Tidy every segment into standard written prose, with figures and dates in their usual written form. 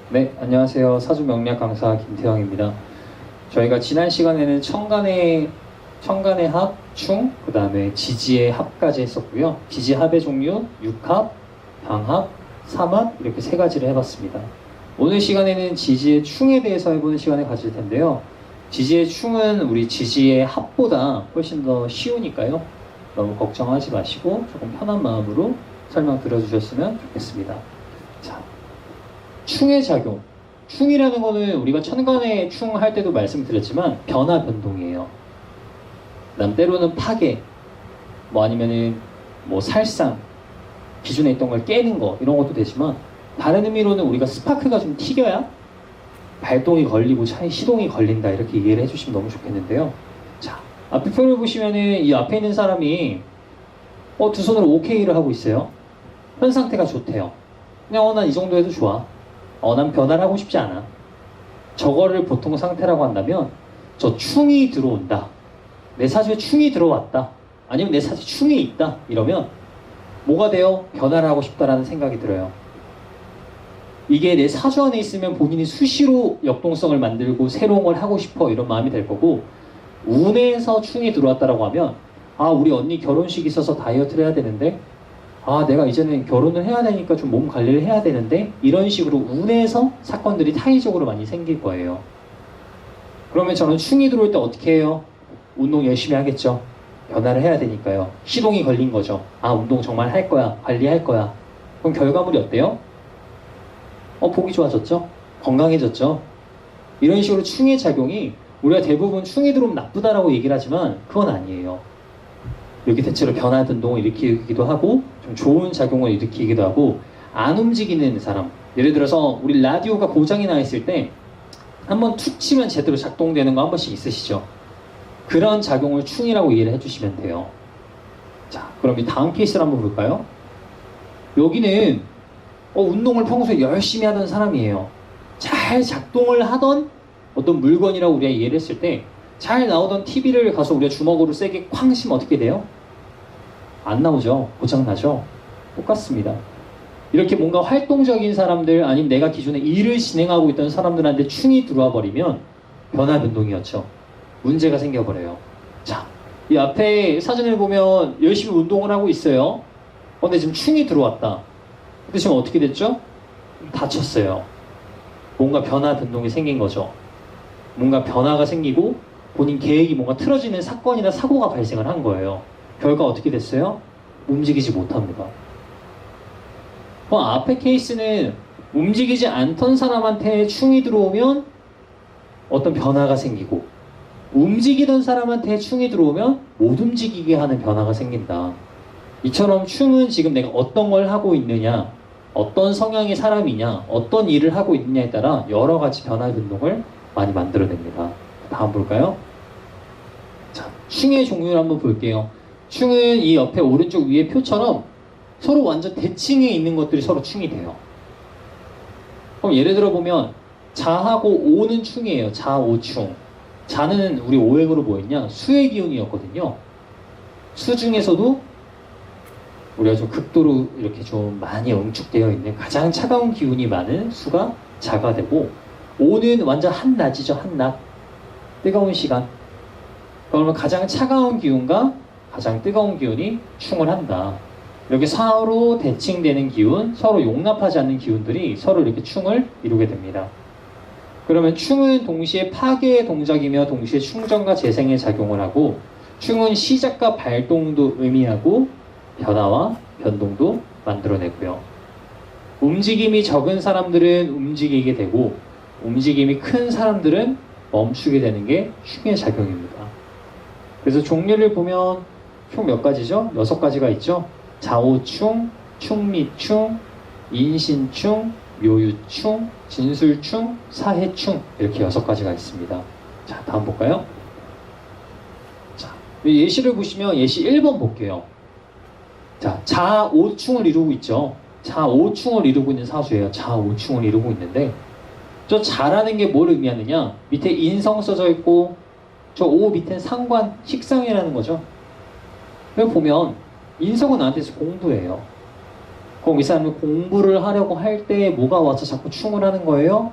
네, 안녕하세요. 사주 명리학 강사 김태형입니다. 저희가 지난 시간에는 청간의 합, 충, 그 다음에 지지의 합까지 했었고요. 지지 합의 종류, 육합, 방합, 삼합 이렇게 세 가지를 해봤습니다. 오늘 시간에는 지지의 충에 대해서 해보는 시간을 가질 텐데요. 지지의 충은 우리 지지의 합보다 훨씬 더 쉬우니까요. 너무 걱정하지 마시고 조금 편한 마음으로 설명 들어주셨으면 좋겠습니다. 자, 충의 작용. 충이라는 거는 우리가 천간의 충 할 때도 말씀드렸지만 변화 변동이에요. 그다음 때로는 파괴, 뭐 아니면은 뭐 살상, 기존에 있던 걸 깨는 거 이런 것도 되지만 다른 의미로는 우리가 스파크가 좀 튀겨야 발동이 걸리고 차에 시동이 걸린다 이렇게 이해를 해주시면 너무 좋겠는데요. 자, 앞에 표를 보시면은 이 앞에 있는 사람이 두 손으로 OK를 하고 있어요. 현 상태가 좋대요. 그냥 난 이 정도 해도 좋아. 난 변화를 하고 싶지 않아. 저거를 보통 상태라고 한다면 저 충이 들어온다. 내 사주에 충이 들어왔다. 아니면 내 사주에 충이 있다. 이러면 뭐가 돼요? 변화를 하고 싶다라는 생각이 들어요. 이게 내 사주 안에 있으면 본인이 수시로 역동성을 만들고 새로운 걸 하고 싶어 이런 마음이 될 거고, 운에서 충이 들어왔다라고 하면 우리 언니 결혼식 있어서 다이어트를 해야 되는데 내가 이제는 결혼을 해야 되니까 좀 몸 관리를 해야 되는데 이런 식으로 운에서 사건들이 타의적으로 많이 생길 거예요. 그러면 저는 충이 들어올 때 어떻게 해요? 운동 열심히 하겠죠. 변화를 해야 되니까요. 시동이 걸린 거죠. 운동 정말 할 거야. 관리할 거야. 그럼 결과물이 어때요? 보기 좋아졌죠? 건강해졌죠? 이런 식으로 충의 작용이, 우리가 대부분 충이 들어오면 나쁘다라고 얘기를 하지만 그건 아니에요. 이렇게 대체로 변화 변동을 일으키기도 하고 좀 좋은 작용을 일으키기도 하고, 안 움직이는 사람, 예를 들어서 우리 라디오가 고장이 나 있을 때 한번 툭 치면 제대로 작동되는 거 한 번씩 있으시죠? 그런 작용을 충이라고 이해를 해주시면 돼요. 자, 그럼 이 다음 케이스를 한번 볼까요? 여기는 운동을 평소에 열심히 하던 사람이에요. 잘 작동을 하던 어떤 물건이라고 우리가 이해를 했을 때 잘 나오던 TV를 가서 우리가 주먹으로 세게 쾅 치면 어떻게 돼요? 안 나오죠. 고장나죠. 똑같습니다. 이렇게 뭔가 활동적인 사람들, 아니면 내가 기존에 일을 진행하고 있던 사람들한테 충이 들어와 버리면 변화 변동이었죠. 문제가 생겨버려요. 자, 이 앞에 사진을 보면 열심히 운동을 하고 있어요. 근데 지금 충이 들어왔다. 근데 지금 어떻게 됐죠? 다쳤어요. 뭔가 변화 변동이 생긴 거죠. 뭔가 변화가 생기고 본인 계획이 뭔가 틀어지는 사건이나 사고가 발생을 한 거예요. 결과 어떻게 됐어요? 움직이지 못합니다. 앞에 케이스는 움직이지 않던 사람한테 충이 들어오면 어떤 변화가 생기고, 움직이던 사람한테 충이 들어오면 못 움직이게 하는 변화가 생긴다. 이처럼 충은 지금 내가 어떤 걸 하고 있느냐, 어떤 성향의 사람이냐, 어떤 일을 하고 있느냐에 따라 여러 가지 변화 변동을 많이 만들어냅니다. 다음 볼까요? 자, 충의 종류를 한번 볼게요. 충은 이 옆에 오른쪽 위에 표처럼 서로 완전 대칭해 있는 것들이 서로 충이 돼요. 그럼 예를 들어 보면 자하고 오는 충이에요. 자, 오, 충. 자는 우리 오행으로 뭐였냐? 수의 기운이었거든요. 수 중에서도 우리가 좀 극도로 이렇게 좀 많이 응축되어 있는 가장 차가운 기운이 많은 수가 자가 되고, 오는 완전 한낮이죠. 한낮. 뜨거운 시간. 그러면 가장 차가운 기운과 가장 뜨거운 기운이 충을 한다. 이렇게 서로 대칭되는 기운, 서로 용납하지 않는 기운들이 서로 이렇게 충을 이루게 됩니다. 그러면 충은 동시에 파괴의 동작이며 동시에 충전과 재생의 작용을 하고, 충은 시작과 발동도 의미하고 변화와 변동도 만들어내고요. 움직임이 적은 사람들은 움직이게 되고, 움직임이 큰 사람들은 멈추게 되는 게 충의 작용입니다. 그래서 종류를 보면 총 몇 가지죠? 6가지가 있죠? 자오충, 충미충, 인신충, 묘유충, 진술충, 사해충, 이렇게 6가지가 있습니다. 자, 다음 볼까요? 자, 예시를 보시면 예시 1번 볼게요. 자, 자오충을 이루고 있죠. 자오충을 이루고 있는 사주예요. 자오충을 이루고 있는데, 저 자라는 게 뭘 의미하느냐? 밑에 인성 써져 있고 저 오 밑엔 상관, 식상이라는 거죠. 여기 보면 인성은 나한테서 공부예요. 그럼 이 사람은 공부를 하려고 할 때 뭐가 와서 자꾸 충을 하는 거예요?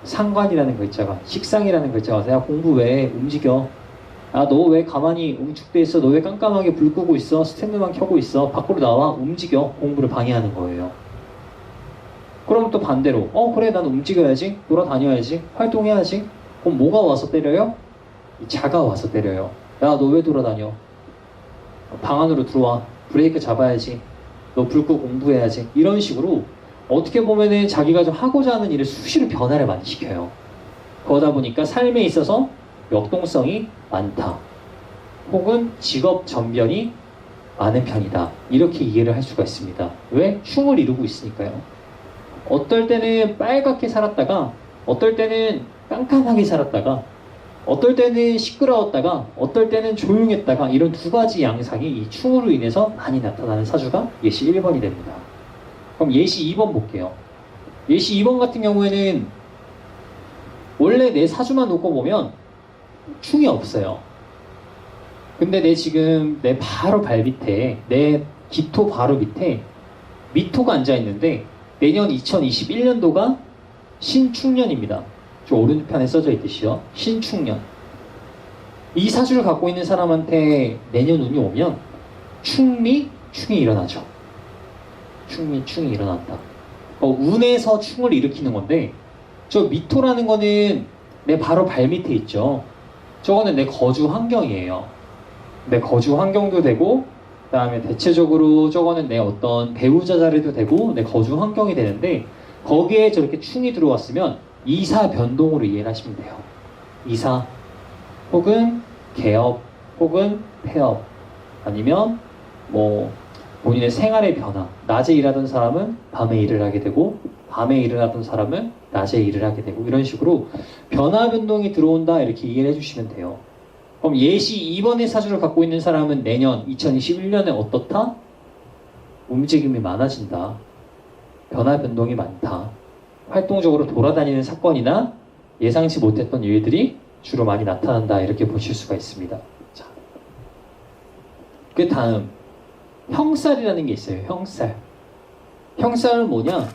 상관이라는 글자가, 식상이라는 글자가 와서 야 공부 왜 움직여? 아 너 왜 가만히 응축돼 있어? 너 왜 깜깜하게 불 끄고 있어? 스탠드만 켜고 있어? 밖으로 나와 움직여. 공부를 방해하는 거예요. 그럼 또 반대로 그래 난 움직여야지, 돌아다녀야지, 활동해야지. 그럼 뭐가 와서 때려요? 이 자가 와서 때려요. 야 너 왜 돌아다녀? 방 안으로 들어와. 브레이크 잡아야지. 너 불 끄고 공부해야지. 이런 식으로 어떻게 보면은 자기가 좀 하고자 하는 일을 수시로 변화를 많이 시켜요. 그러다 보니까 삶에 있어서 역동성이 많다. 혹은 직업 전변이 많은 편이다. 이렇게 이해를 할 수가 있습니다. 왜? 충을 이루고 있으니까요. 어떨 때는 빨갛게 살았다가, 어떨 때는 깜깜하게 살았다가, 어떨 때는 시끄러웠다가, 어떨 때는 조용했다가, 이런 두 가지 양상이 이 충으로 인해서 많이 나타나는 사주가 예시 1번이 됩니다. 그럼 예시 2번 볼게요. 예시 2번 같은 경우에는 원래 내 사주만 놓고 보면 충이 없어요. 근데 내 바로 발 밑에, 내 기토 바로 밑에 미토가 앉아있는데 내년 2021년도가 신축년입니다. 저 오른편에 써져 있듯이요. 신축년. 이 사주를 갖고 있는 사람한테 내년 운이 오면 충이 일어나죠. 충이 일어난다. 운에서 충을 일으키는 건데, 저 미토라는 거는 내 바로 발 밑에 있죠. 저거는 내 거주 환경이에요. 내 거주 환경도 되고, 그 다음에 대체적으로 저거는 내 어떤 배우자 자리도 되고, 내 거주 환경이 되는데, 거기에 저렇게 충이 들어왔으면 이사 변동으로 이해를 하시면 돼요. 이사, 혹은 개업, 혹은 폐업, 아니면 본인의 생활의 변화. 낮에 일하던 사람은 밤에 일을 하게 되고, 밤에 일을 하던 사람은 낮에 일을 하게 되고, 이런 식으로 변화 변동이 들어온다, 이렇게 이해를 해주시면 돼요. 그럼 예시 2번의 사주를 갖고 있는 사람은 내년 2021년에 어떻다? 움직임이 많아진다. 변화 변동이 많다. 활동적으로 돌아다니는 사건이나 예상치 못했던 일들이 주로 많이 나타난다, 이렇게 보실 수가 있습니다. 자, 그 다음 형살이라는 게 있어요. 형살. 형살은 뭐냐?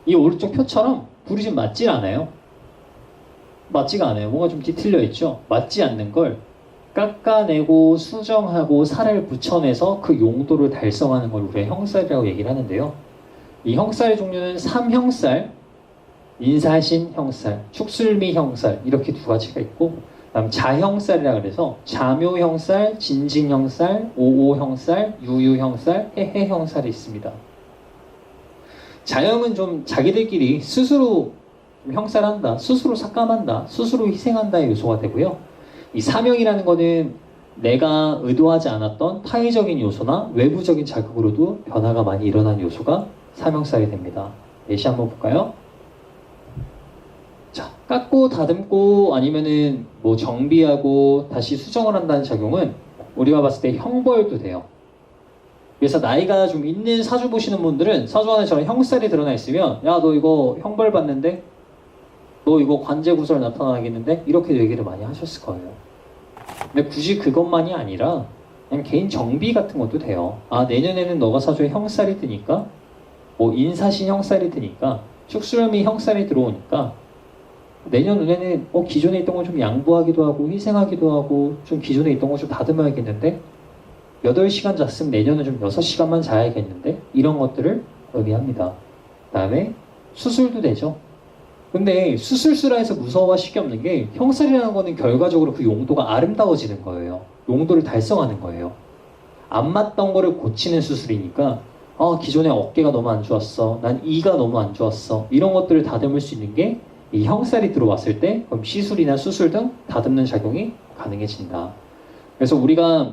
이 오른쪽 표처럼 불이 좀 맞질 않아요. 맞지가 않아요. 뭔가 좀 뒤틀려 있죠. 맞지 않는 걸 깎아내고 수정하고 살을 붙여내서 그 용도를 달성하는 걸 우리가 형살이라고 얘기를 하는데요. 이 형살의 종류는 삼형살, 인사신 형살, 축술미 형살, 이렇게 두 가지가 있고, 다음 자형살이라 그래서 자묘 형살, 진진 형살, 오오 형살, 유유 형살, 해해 형살이 있습니다. 자형은 좀 자기들끼리 스스로 형살한다, 스스로 삭감한다, 스스로 희생한다의 요소가 되고요. 이 사명이라는 거는 내가 의도하지 않았던 타의적인 요소나 외부적인 자극으로도 변화가 많이 일어나는 요소가 사명살이 됩니다. 예시 한번 볼까요? 자, 깎고 다듬고 아니면은 정비하고 다시 수정을 한다는 작용은 우리가 봤을 때 형벌도 돼요. 그래서 나이가 좀 있는 사주 보시는 분들은 사주 안에 저런 형살이 드러나 있으면 야, 너 이거 형벌 받는데? 너 이거 관제 구설 나타나겠는데? 이렇게 얘기를 많이 하셨을 거예요. 근데 굳이 그것만이 아니라 그냥 개인 정비 같은 것도 돼요. 아, 내년에는 너가 사주에 형살이 드니까, 인사신 형살이 드니까, 축술미 형살이 들어오니까 내년 운에는 기존에 있던 거 좀 양보하기도 하고 희생하기도 하고 좀 기존에 있던 거 좀 다듬어야겠는데, 8시간 잤으면 내년은 좀 6시간만 자야겠는데, 이런 것들을 의미합니다. 그 다음에 수술도 되죠. 근데 수술수라 해서 무서워하실 게 없는 게, 형살이라는 거는 결과적으로 그 용도가 아름다워지는 거예요. 용도를 달성하는 거예요. 안 맞던 거를 고치는 수술이니까, 기존에 어깨가 너무 안 좋았어, 난 이가 너무 안 좋았어, 이런 것들을 다듬을 수 있는 게 이 형살이 들어왔을 때 그럼 시술이나 수술 등 다듬는 작용이 가능해진다. 그래서 우리가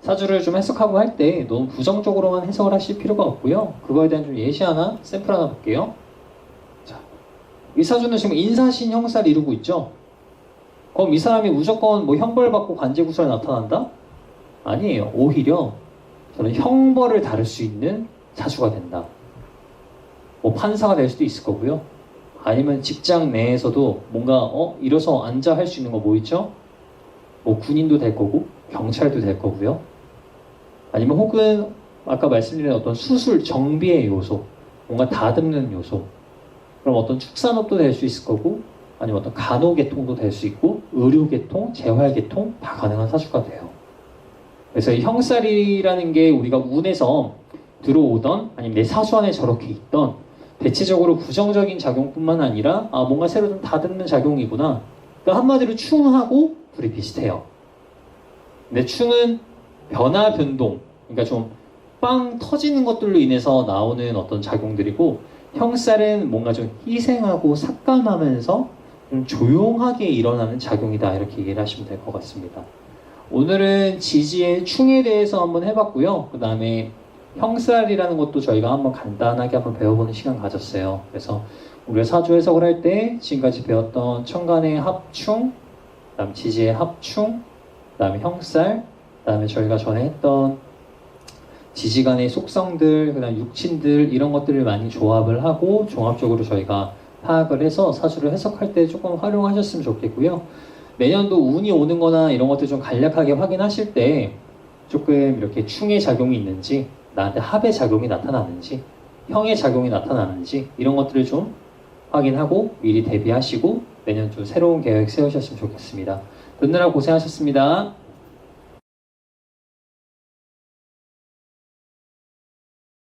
사주를 좀 해석하고 할 때 너무 부정적으로만 해석을 하실 필요가 없고요. 그거에 대한 좀 예시 하나, 샘플 하나 볼게요. 자, 이 사주는 지금 인사신 형살을 이루고 있죠. 그럼 이 사람이 무조건 형벌받고 관제구설 나타난다? 아니에요. 오히려 저는 형벌을 다룰 수 있는 사주가 된다. 판사가 될 수도 있을 거고요. 아니면 직장 내에서도 뭔가 일어서 앉아 할 수 있는 거 있죠? 군인도 될 거고 경찰도 될 거고요. 아니면 혹은 아까 말씀드린 어떤 수술, 정비의 요소, 뭔가 다듬는 요소, 그럼 어떤 축산업도 될 수 있을 거고, 아니면 어떤 간호계통도 될 수 있고, 의료계통, 재활계통 다 가능한 사주가 돼요. 그래서 이 형살이라는 게 우리가 운에서 들어오던, 아니면 내 사주 안에 저렇게 있던, 대체적으로 부정적인 작용뿐만 아니라, 아, 뭔가 새로 좀 다듬는 작용이구나. 그러니까 한마디로 충하고 둘이 비슷해요. 근데 충은 변화, 변동, 그러니까 좀 빵 터지는 것들로 인해서 나오는 어떤 작용들이고, 형살은 뭔가 좀 희생하고 삭감하면서 좀 조용하게 일어나는 작용이다, 이렇게 이해를 하시면 될 것 같습니다. 오늘은 지지의 충에 대해서 한번 해봤고요. 그 다음에 형살이라는 것도 저희가 한번 간단하게 한번 배워보는 시간 가졌어요. 그래서 우리가 사주 해석을 할 때 지금까지 배웠던 천간의 합충, 그 다음 지지의 합충, 그 다음에 형살, 그 다음에 저희가 전에 했던 지지간의 속성들, 그 다음 육친들 이런 것들을 많이 조합을 하고 종합적으로 저희가 파악을 해서 사주를 해석할 때 조금 활용하셨으면 좋겠고요. 내년도 운이 오는 거나 이런 것들 좀 간략하게 확인하실 때 조금 이렇게 충의 작용이 있는지, 나한테 합의 작용이 나타나는지, 형의 작용이 나타나는지 이런 것들을 좀 확인하고 미리 대비하시고 내년 좀 새로운 계획 세우셨으면 좋겠습니다. 듣느라 고생하셨습니다.